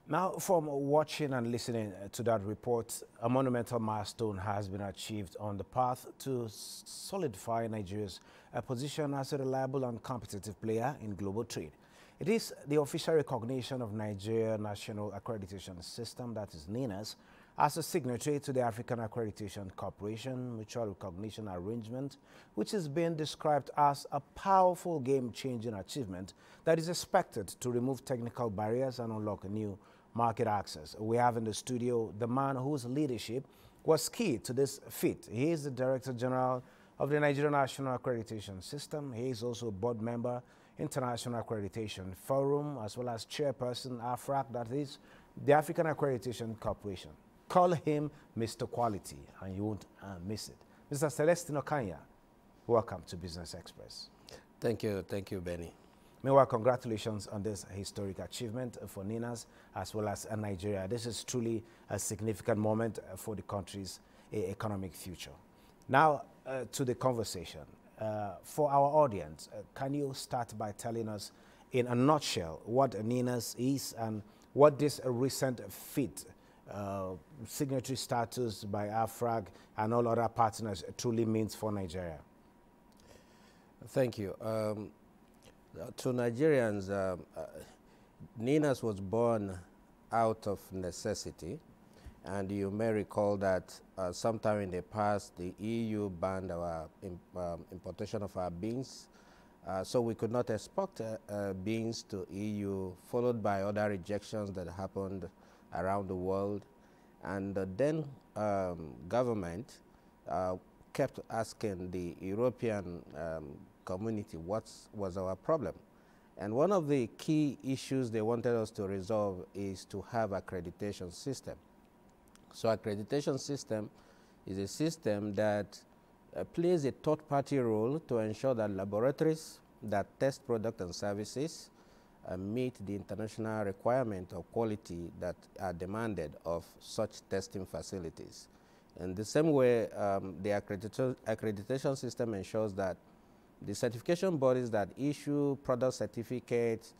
Now, from watching and listening to that report, a monumental milestone has been achieved on the path to solidify Nigeria's position as a reliable and competitive player in global trade. It is the official recognition of Nigerian National Accreditation System, that is Nnas, as a signatory to the African Accreditation Corporation Mutual Recognition Arrangement, which is being described as a powerful game-changing achievement that is expected to remove technical barriers and unlock new market access. We have in the studio the man whose leadership was key to this feat. He is the Director General of the Nigerian National Accreditation System. He is also a board member, International Accreditation Forum, as well as chairperson, AFRAC, that is the African Accreditation Corporation. Call him Mr. Quality, and you won't miss it. Mr. Celestine Okanya, welcome to Business Express. Thank you, Benny. Meanwhile, congratulations on this historic achievement for Nnas as well as Nigeria. This is truly a significant moment for the country's economic future. Now, to the conversation. For our audience, can you start by telling us in a nutshell what Nnas is and what this recent feat, signatory status by AFRAG and all other partners truly means for Nigeria? Thank you. To Nigerians, Nnas was born out of necessity, and you may recall that sometime in the past the EU banned our importation of our beans, so we could not export beans to EU, followed by other rejections that happened around the world. And the then government kept asking the European community what was our problem. And one of the key issues they wanted us to resolve is to have accreditation system. So accreditation system is a system that plays a third-party role to ensure that laboratories that test products and services meet the international requirement of quality that are demanded of such testing facilities. In the same way, the accreditation system ensures that the certification bodies that issue product certificates,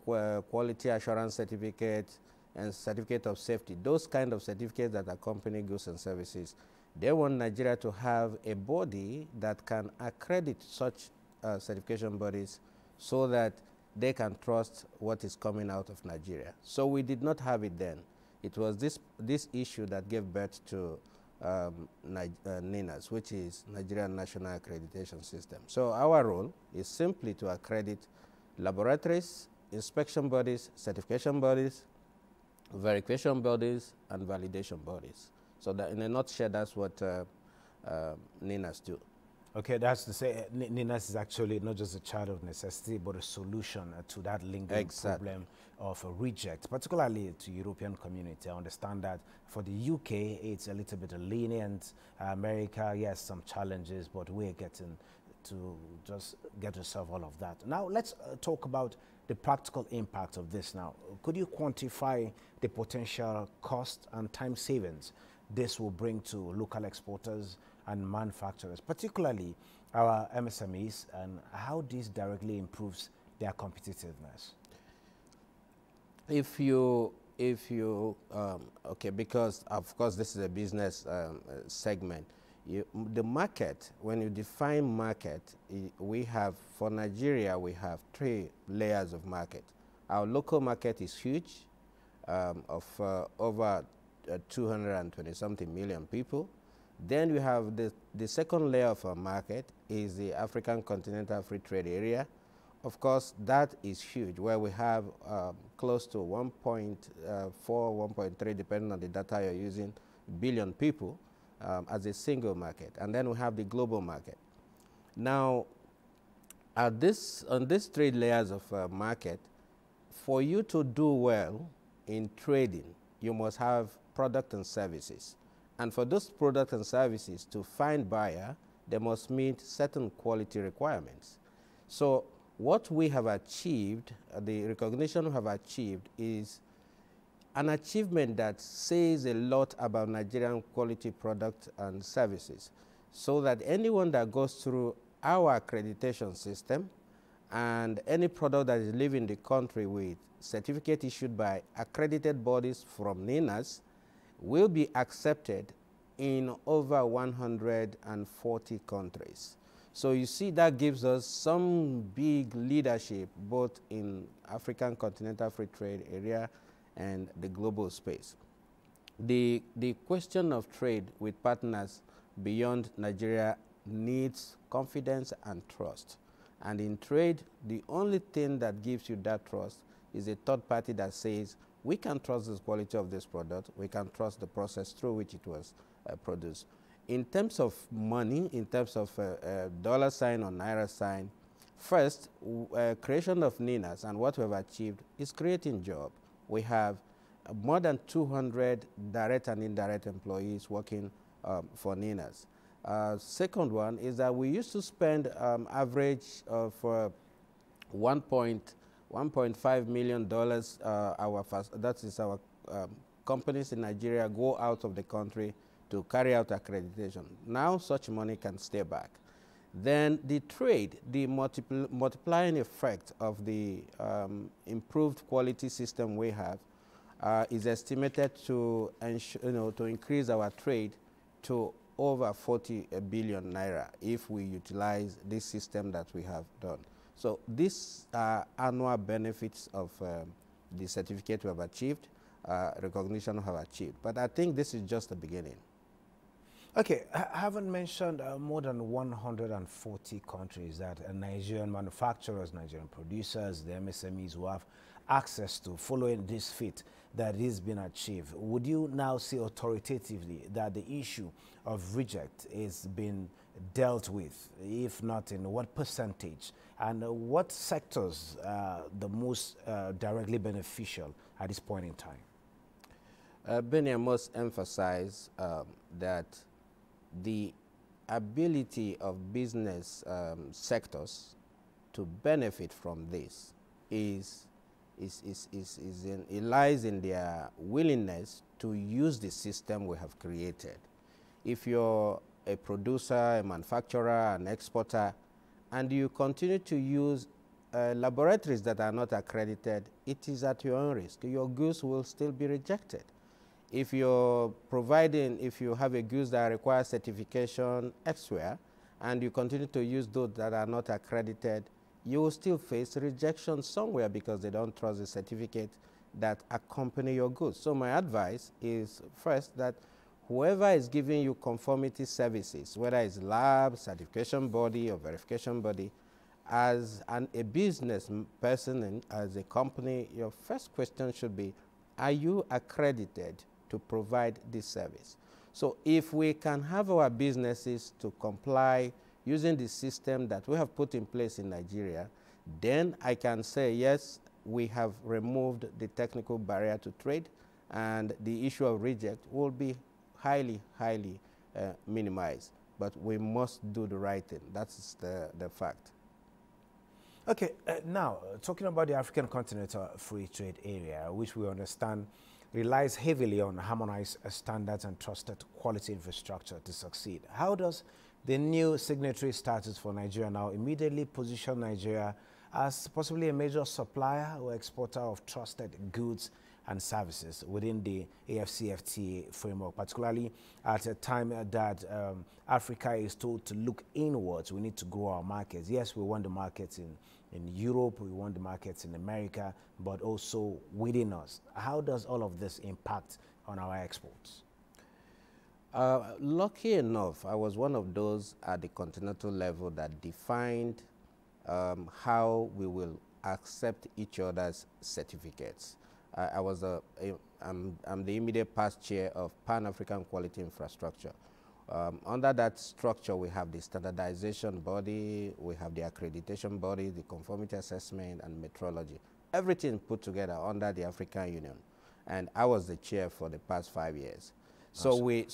quality assurance certificates, and certificate of safety, those kind of certificates that accompany goods and services, they want Nigeria to have a body that can accredit such certification bodies so that they can trust what is coming out of Nigeria. So we did not have it then. It was this issue that gave birth to Nnas, which is Nigerian National Accreditation System. So our role is simply to accredit laboratories, inspection bodies, certification bodies, verification bodies, and validation bodies. So that in a nutshell, that's what Nnas do. Okay, that's to say Nnas is actually not just a child of necessity, but a solution to that lingering problem of reject, particularly to European community. I understand that for the UK, it's a little bit lenient. America, yes, some challenges, but we're getting to just get to solve all of that. Now, let's talk about the practical impact of this now. Could you quantify the potential cost and time savings this will bring to local exporters and manufacturers, particularly our MSMEs, and how this directly improves their competitiveness? Okay, because of course this is a business segment. The market, when you define market, we have, for Nigeria, we have 3 layers of market. Our local market is huge, of over 220-something million people. Then we have the second layer of our market is the African Continental Free Trade Area. Of course, that is huge, where we have close to 1.4, 1.3, depending on the data you're using, billion people as a single market. And then we have the global market. Now, on these 3 layers of market, for you to do well in trading, you must have product and services. And for those products and services to find buyer, they must meet certain quality requirements. So what we have achieved, the recognition we have achieved, is an achievement that says a lot about Nigerian quality products and services, so that anyone that goes through our accreditation system and any product that is leaving the country with certificate issued by accredited bodies from Nnas will be accepted in over 140 countries. So you see, that gives us some big leadership both in African Continental Free Trade area and the global space. The question of trade with partners beyond Nigeria needs confidence and trust. And in trade, the only thing that gives you that trust is a third party that says, we can trust the quality of this product, we can trust the process through which it was produced. In terms of money, in terms of dollar sign or naira sign, first, creation of Nnas and what we have achieved is creating jobs. We have more than 200 direct and indirect employees working for Nnas. Second one is that we used to spend average of $1.5 million. That is our companies in Nigeria go out of the country to carry out accreditation. Now such money can stay back. Then the trade, the multiplying effect of the improved quality system we have is estimated to to increase our trade to over 40 billion naira if we utilize this system that we have done. So these are annual benefits of the certificate we have achieved, recognition we have achieved. But I think this is just the beginning. Okay, I haven't mentioned more than 140 countries that Nigerian manufacturers, Nigerian producers, the MSMEs will have access to following this feat that has been achieved. Would you now say authoritatively that the issue of reject is being dealt with? If not, in what percentage? And what sectors are the most directly beneficial at this point in time? Benny, I must emphasize that the ability of business sectors to benefit from this it lies in their willingness to use the system we have created. If you're a producer, a manufacturer, an exporter, and you continue to use laboratories that are not accredited, it is at your own risk. Your goods will still be rejected. If you're providing, if you have a goods that requires certification elsewhere, and you continue to use those that are not accredited, you will still face rejection somewhere because they don't trust the certificate that accompany your goods. So my advice is first that whoever is giving you conformity services, whether it's lab, certification body, or verification body, as a business person and as a company, your first question should be, are you accredited to provide this service? So if we can have our businesses to comply using the system that we have put in place in Nigeria, then I can say, yes, we have removed the technical barrier to trade, and the issue of reject will be highly, highly minimized. But we must do the right thing. That's the fact. Okay, now, talking about the African Continental Free Trade Area, which we understand relies heavily on harmonized standards and trusted quality infrastructure to succeed. How does the new signatory status for Nigeria now immediately position Nigeria as possibly a major supplier or exporter of trusted goods and services within the AFCFTA framework, particularly at a time that Africa is told to look inwards? We need to grow our markets. Yes, we want the markets in Europe, we want the markets in America, but also within us. How does all of this impact on our exports? Lucky enough, I was one of those at the continental level that defined how we will accept each other's certificates. I'm the immediate past chair of Pan-African Quality Infrastructure. Under that structure, we have the standardization body, we have the accreditation body, the conformity assessment, and metrology. Everything put together under the African Union. And I was the chair for the past 5 years. So we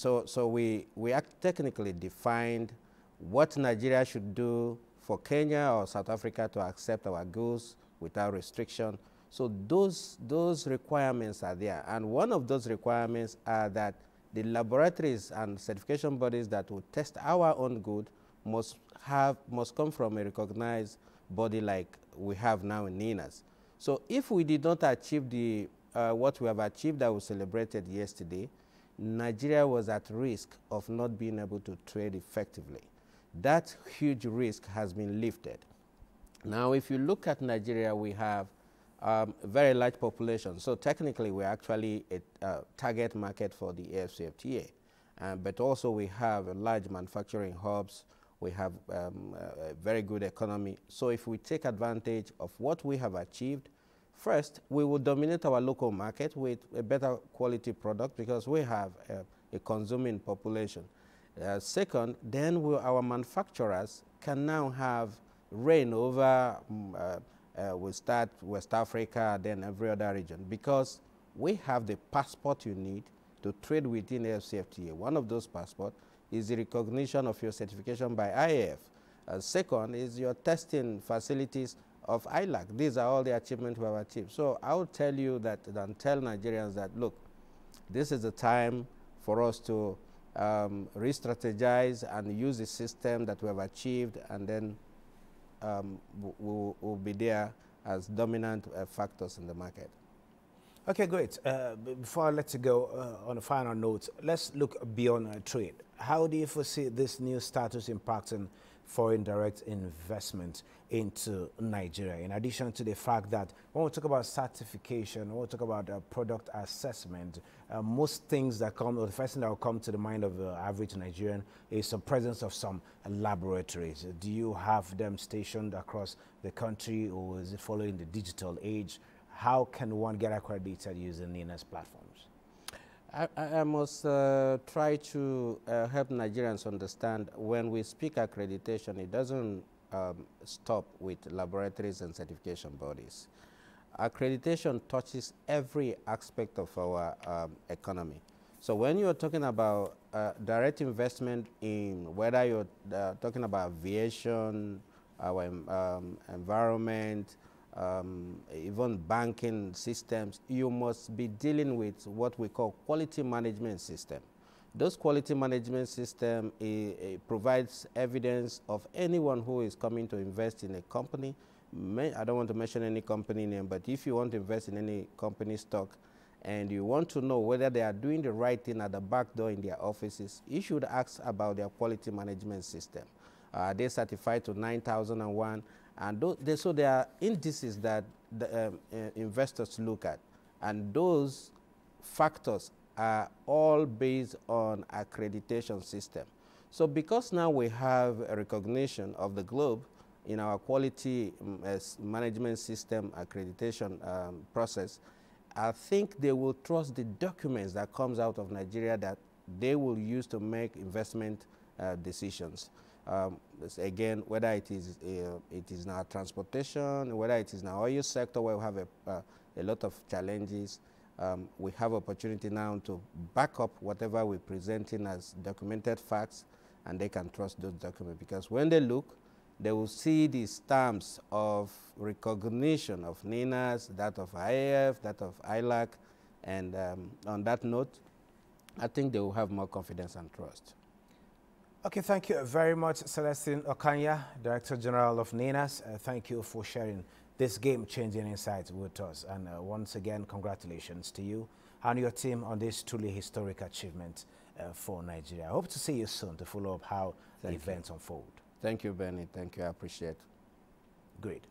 technically defined what Nigeria should do for Kenya or South Africa to accept our goods without restriction. So those requirements are there. And one of those requirements are that the laboratories and certification bodies that will test our own good must come from a recognized body like we have now in Nnas. So if we did not achieve the what we have achieved that we celebrated yesterday, Nigeria was at risk of not being able to trade effectively. That huge risk has been lifted. Now, if you look at Nigeria, we have a very large population. So technically, we're actually a target market for the AFCFTA. But also we have large manufacturing hubs. We have a very good economy. So if we take advantage of what we have achieved, first, we will dominate our local market with a better quality product because we have a consuming population. Second, then our manufacturers can now have reign over, we start West Africa, then every other region, because we have the passport you need to trade within AFCFTA. One of those passports is the recognition of your certification by IAF. Second is your testing facilities of ILAC. These are all the achievements we have achieved. So I will tell you that and tell Nigerians that, look, this is the time for us to re-strategize and use the system that we have achieved, and then we'll be there as dominant factors in the market. Okay, great. Before I let you go, on a final note, let's look beyond trade. How do you foresee this new status impacting foreign direct investment into Nigeria? In addition to the fact that when we talk about certification, when we talk about product assessment, most things that come, or the first thing that will come to the mind of the average Nigerian is the presence of some laboratories. Do you have them stationed across the country, or is it following the digital age? How can one get accredited using Nnas platforms? I must try to help Nigerians understand when we speak accreditation, it doesn't stop with laboratories and certification bodies. Accreditation touches every aspect of our economy. So when you're talking about direct investment in whether you're talking about aviation, our environment, even banking systems, you must be dealing with what we call quality management system. Those quality management system provides evidence of anyone who is coming to invest in a company. I don't want to mention any company name, but if you want to invest in any company stock and you want to know whether they are doing the right thing at the back door in their offices, you should ask about their quality management system. Are they certified to 9001? And so there are indices that the investors look at, and those factors are all based on accreditation system. So because now we have a recognition of the globe in our quality management system accreditation process, I think they will trust the documents that comes out of Nigeria that they will use to make investment decisions. Again, whether it is in our transportation, whether it is in our oil sector where we have a lot of challenges, we have opportunity now to back up whatever we're presenting as documented facts, and they can trust those documents, because when they look, they will see the stamps of recognition of Nnas, that of IAF, that of ILAC, and on that note, I think they will have more confidence and trust. Okay, thank you very much, Celestine Okanya, Director General of Nnas. Thank you for sharing this game-changing insight with us. And once again, congratulations to you and your team on this truly historic achievement for Nigeria. I hope to see you soon to follow up how the events unfold. Thank you, Benny. Thank you. I appreciate it. Great.